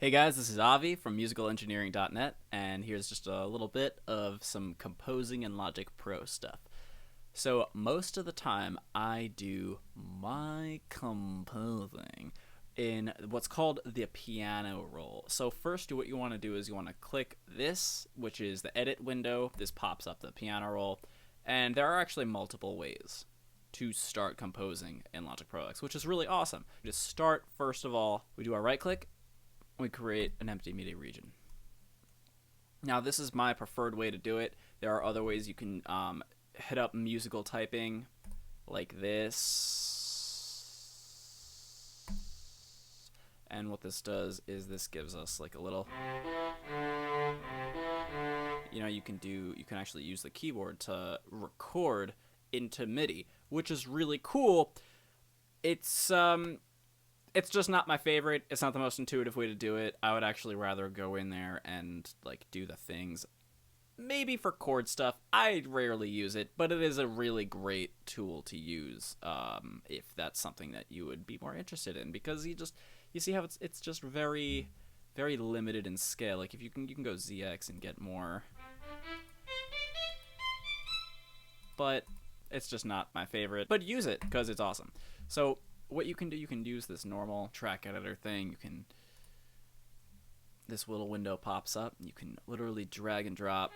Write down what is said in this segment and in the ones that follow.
Hey guys, this is Avi from musicalengineering.net, and here's just a little bit of some composing and Logic Pro stuff. So most of the time I do my composing in what's called the piano roll. So first what you want to do is you want to click this, which is the edit window. This pops up the piano roll, and there are actually multiple ways to start composing in Logic Pro X, which is really awesome. To start, first of all, we do our right click, we create an empty media region. Now this is my preferred way to do it. There are other ways you can hit up musical typing like this, and what this does is this gives us like a little, you can actually use the keyboard to record into MIDI, which is really cool. It's just not my favorite. It's not the most intuitive way to do it. I would actually rather go in there and like do the things. Maybe for chord stuff, I rarely use it, but it is a really great tool to use if that's something that you would be more interested in, because you see how it's just very, very limited in scale. Like if you can go ZX and get more, but it's just not my favorite. But use it because it's awesome. So what you can do, you can use this normal track editor thing. This little window pops up. You can literally drag and drop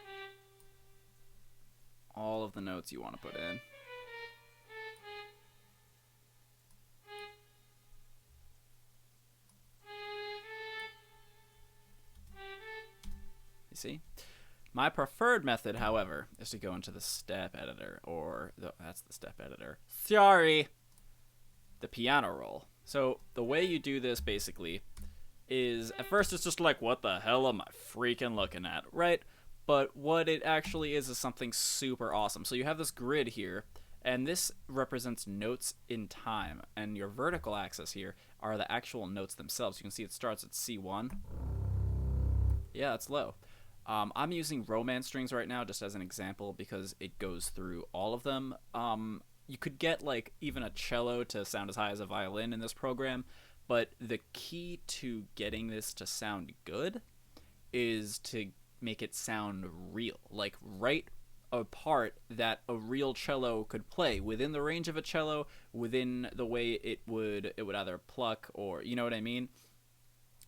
all of the notes you want to put in. You see? My preferred method, however, is to go into the step editor, that's the step editor. Sorry! The piano roll. So the way you do this basically is, at first it's just like, what the hell am I freaking looking at, right? But what it actually is something super awesome. So you have this grid here, and this represents notes in time, and your vertical axis here are the actual notes themselves. You can see it starts at C1. Yeah, it's low. I'm using Romance strings right now just as an example because it goes through all of them. You could get like even a cello to sound as high as a violin in this program, but the key to getting this to sound good is to make it sound real. Like write a part that a real cello could play within the range of a cello, within the way it would either pluck, or you know what I mean?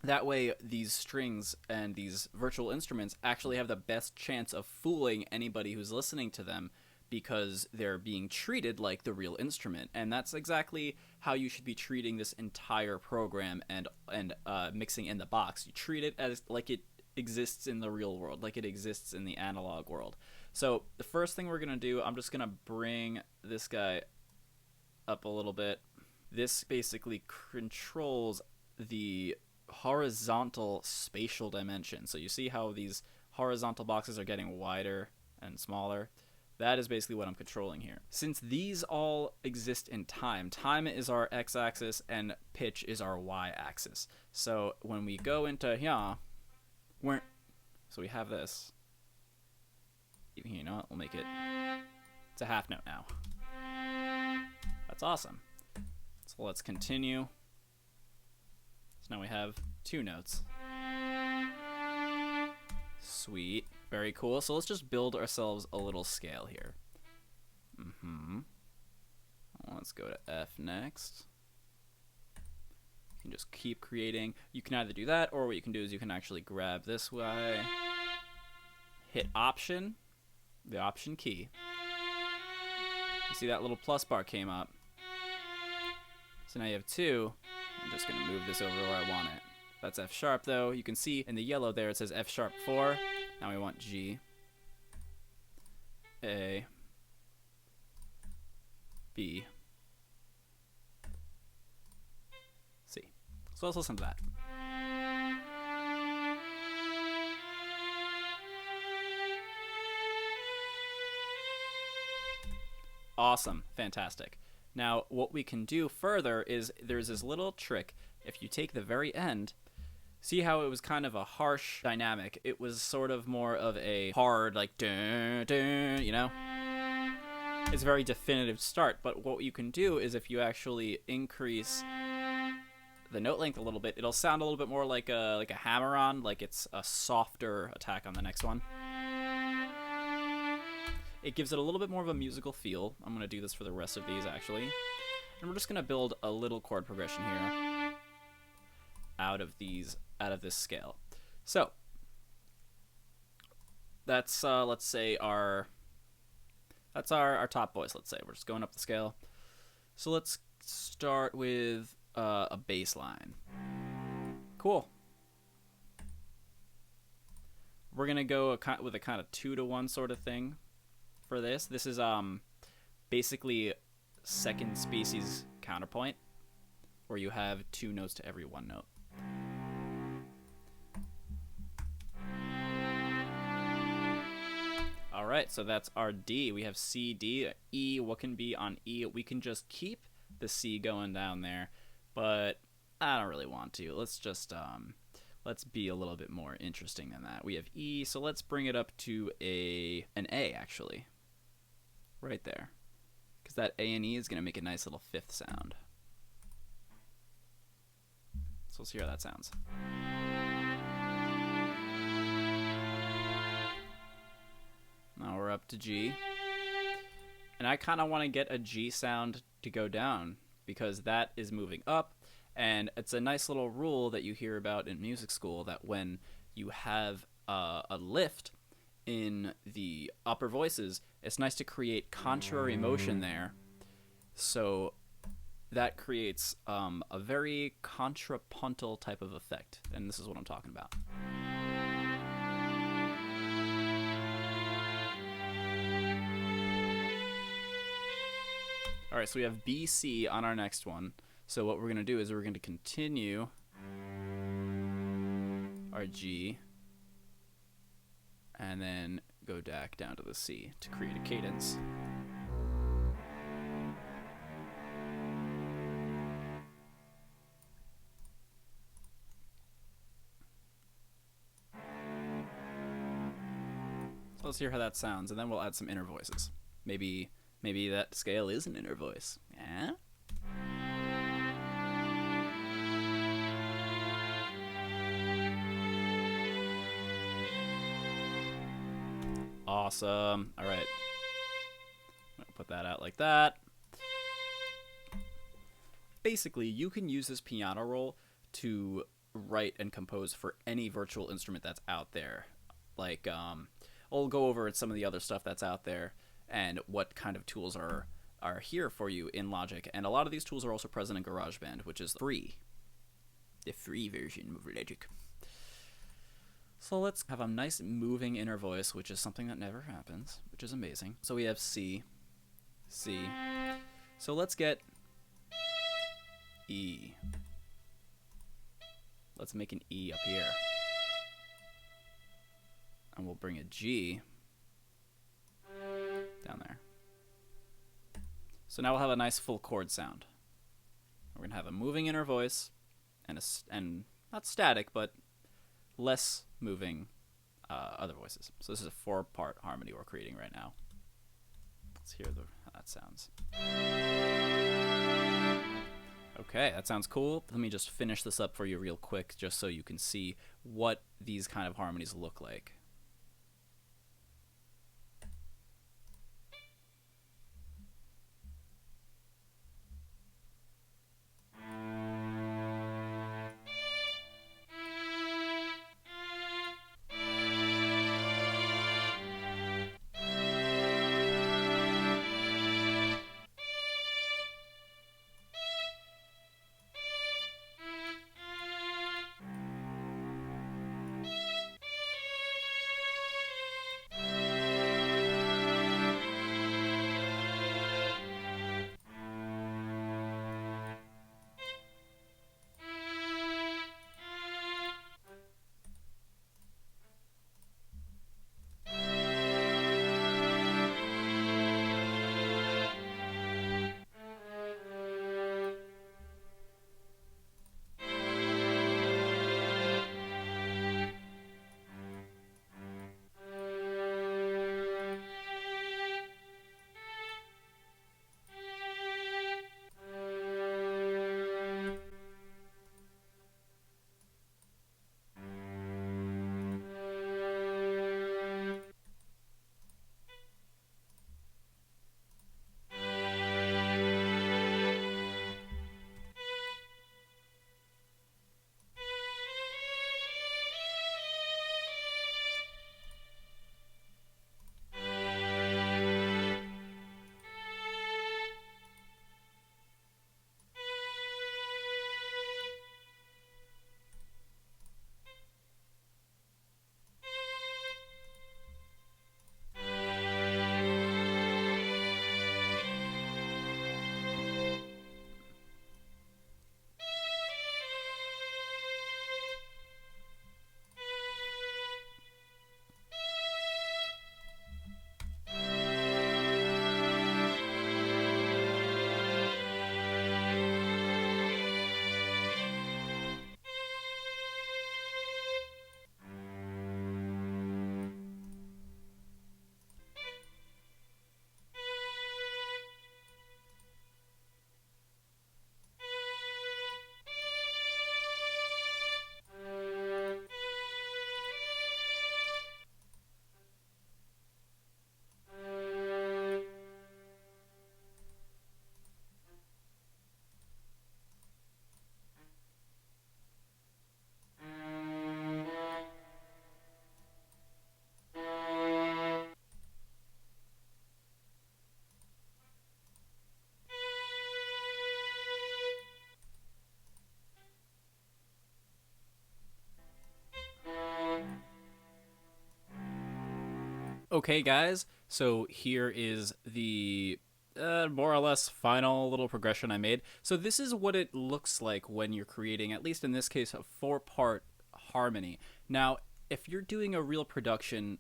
That way these strings and these virtual instruments actually have the best chance of fooling anybody who's listening to them, because they're being treated like the real instrument. And that's exactly how you should be treating this entire program and mixing in the box. You treat it as like it exists in the real world, like it exists in the analog world. So the first thing we're going to do, I'm just going to bring this guy up a little bit. This basically controls the horizontal spatial dimension. So you see how these horizontal boxes are getting wider and smaller? That is basically what I'm controlling here. Since these all exist in time, time is our x-axis and pitch is our y-axis. So when we go into here, so we have this. You know what? We'll make it. It's a half note now. That's awesome. So let's continue. So now we have two notes. Sweet. Very cool. So let's just build ourselves a little scale here. Let's go to F next. You can just keep creating. You can either do that, or what you can do is you can actually grab this way, hit Option, the Option key. You see that little plus bar came up. So now you have two. I'm just going to move this over where I want it. That's F sharp though. You can see in the yellow there it says F sharp 4. Now we want G, A, B, C. So let's listen to that. Awesome. Fantastic. Now what we can do further is there's this little trick. If you take the very end, see how it was kind of a harsh dynamic? It was sort of more of a hard, like, dun, dun, you know? It's a very definitive start, but what you can do is if you actually increase the note length a little bit, it'll sound a little bit more like a hammer-on, like it's a softer attack on the next one. It gives it a little bit more of a musical feel. I'm going to do this for the rest of these, actually. And we're just going to build a little chord progression here out of this scale. So, that's, let's say, our top voice, let's say. We're just going up the scale. So let's start with a bass line. Cool. We're going to go with a kind of 2-to-1 sort of thing. For this is basically second species counterpoint, where you have 2 notes to every 1 note. All right, so that's our D. We have C, D, E. What can be on E? We can just keep the C going down there, but I don't really want to. Let's just let's be a little bit more interesting than that. We have E, so let's bring it up to an A, actually. Right there. Because that A and E is going to make a nice little 5th sound. So let's hear how that sounds. Now we're up to G. And I kind of want to get a G sound to go down, because that is moving up. And it's a nice little rule that you hear about in music school, that when you have a lift in the upper voices, it's nice to create contrary motion there. So that creates a very contrapuntal type of effect, and this is what I'm talking about. All right, so we have B, C on our next one. So what we're going to do is we're going to continue our G, and then go back down to the C to create a cadence. So let's hear how that sounds, and then we'll add some inner voices. Maybe that scale is an inner voice. Yeah? Awesome. All right. I'm going to put that out like that. Basically, you can use this piano roll to write and compose for any virtual instrument that's out there. Like, I'll go over some of the other stuff that's out there and what kind of tools are here for you in Logic. And a lot of these tools are also present in GarageBand, which is free. The free version of Logic. So let's have a nice moving inner voice, which is something that never happens, which is amazing. So we have C, C. So let's get E. Let's make an E up here. And we'll bring a G down there. So now we'll have a nice full chord sound. We're going to have a moving inner voice and not static, but less moving other voices. So this is a 4-part harmony we're creating right now. Let's hear how that sounds. Okay, that sounds cool. Let me just finish this up for you real quick, just so you can see what these kind of harmonies look like. Okay, guys, so here is the more or less final little progression I made. So this is what it looks like when you're creating, at least in this case, a four-part harmony. Now, if you're doing a real production,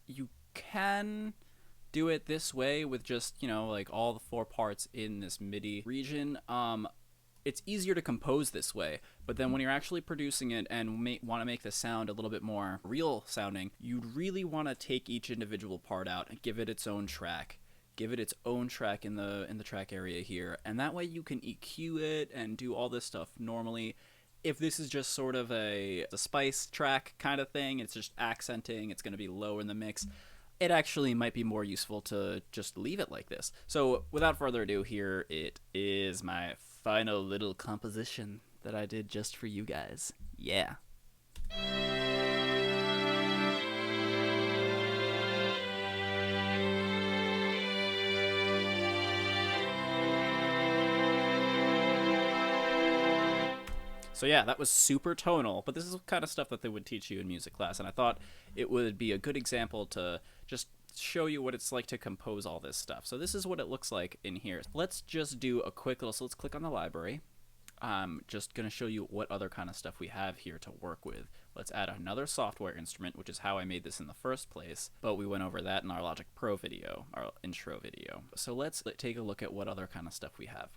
you can do it this way with just, like all the four parts in this MIDI region. It's easier to compose this way, but then when you're actually producing it and want to make the sound a little bit more real sounding, you'd really want to take each individual part out and give it its own track. Give it its own track in the track area here, and that way you can EQ it and do all this stuff normally. If this is just sort of a spice track kind of thing, it's just accenting, it's going to be low in the mix, it actually might be more useful to just leave it like this. So without further ado, here it is, my final little composition that I did just for you guys. Yeah. So yeah, that was super tonal, but this is the kind of stuff that they would teach you in music class, and I thought it would be a good example to just show you what it's like to compose all this stuff. So this is what it looks like in here. Let's just do a quick little, so let's click on the library. I'm just going to show you what other kind of stuff we have here to work with. Let's add another software instrument, which is how I made this in the first place, but we went over that in our Logic Pro video, our intro video. So let's take a look at what other kind of stuff we have.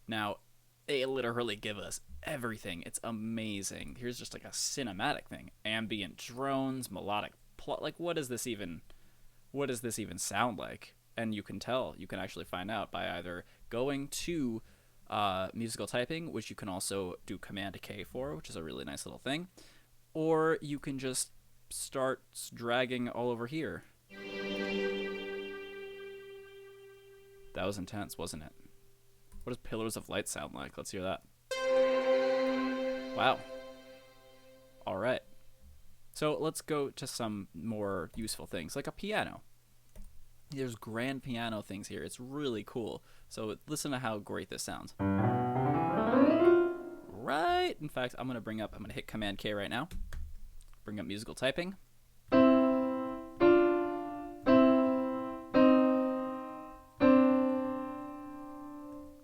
Now, they literally give us everything. It's amazing. Here's just like a cinematic thing. Ambient drones, melodic plot. Like, what does this even sound like? And you can tell, you can actually find out by either going to musical typing, which you can also do Command K for, which is a really nice little thing, or you can just start dragging all over here. That was intense, wasn't it? What does Pillars of Light sound like? Let's hear that. Wow. All right. So let's go to some more useful things, like a piano. There's grand piano things here. It's really cool. So listen to how great this sounds. Right. In fact, I'm going to hit Command K right now. Bring up musical typing.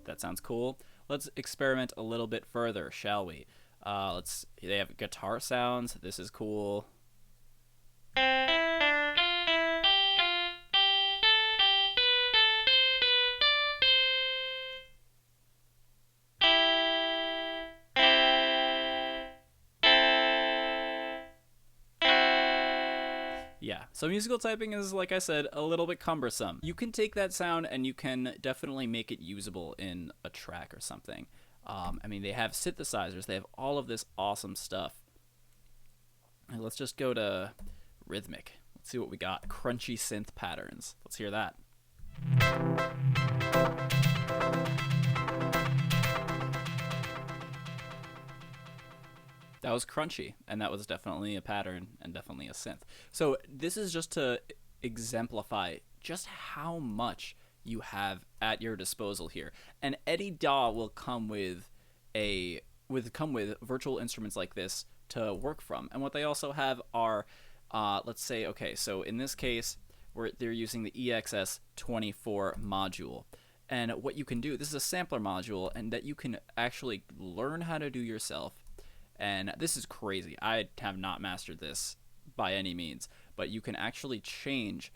That sounds cool. Let's experiment a little bit further, shall we? They have guitar sounds. This is cool. Yeah, so musical typing is, like I said, a little bit cumbersome. You can take that sound and you can definitely make it usable in a track or something. I mean, they have synthesizers. They have all of this awesome stuff. And let's just go to rhythmic. Let's see what we got. Crunchy synth patterns. Let's hear that. That was crunchy, and that was definitely a pattern and definitely a synth. So this is just to exemplify just how much you have at your disposal here. And any DAW will come with virtual instruments like this to work from. And what they also have are, let's say, okay, so in this case, they're using the EXS24 module. And what you can do, this is a sampler module, and that you can actually learn how to do yourself. And this is crazy. I have not mastered this by any means, but you can actually change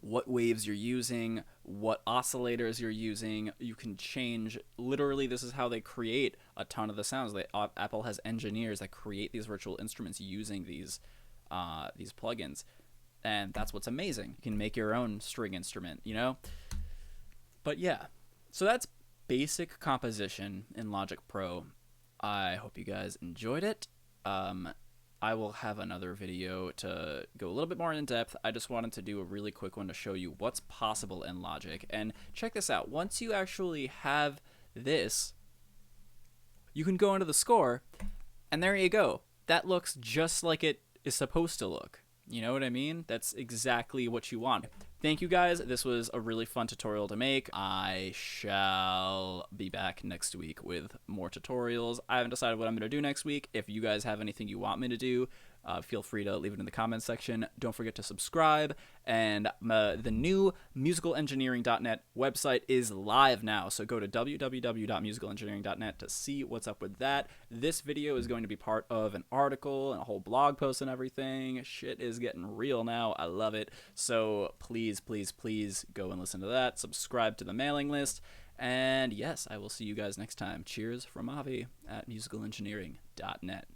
what waves you're using, what oscillators you're using. You can change, literally, this is how they create a ton of the sounds. Apple has engineers that create these virtual instruments using these plugins, and that's what's amazing. You can make your own string instrument, But yeah, so that's basic composition in Logic Pro. I hope you guys enjoyed it. I will have another video to go a little bit more in depth. I just wanted to do a really quick one to show you what's possible in Logic. And check this out. Once you actually have this, you can go into the score, and there you go. That looks just like it is supposed to look. You know what I mean? That's exactly what you want. Thank you guys. This was a really fun tutorial to make. I shall be back next week with more tutorials. I haven't decided what I'm going to do next week. If you guys have anything you want me to do, feel free to leave it in the comments section. Don't forget to subscribe. And the new musicalengineering.net website is live now. So go to www.musicalengineering.net to see what's up with that. This video is going to be part of an article and a whole blog post and everything. Shit is getting real now. I love it. So please, please, please go and listen to that. Subscribe to the mailing list. And yes, I will see you guys next time. Cheers from Avi at musicalengineering.net.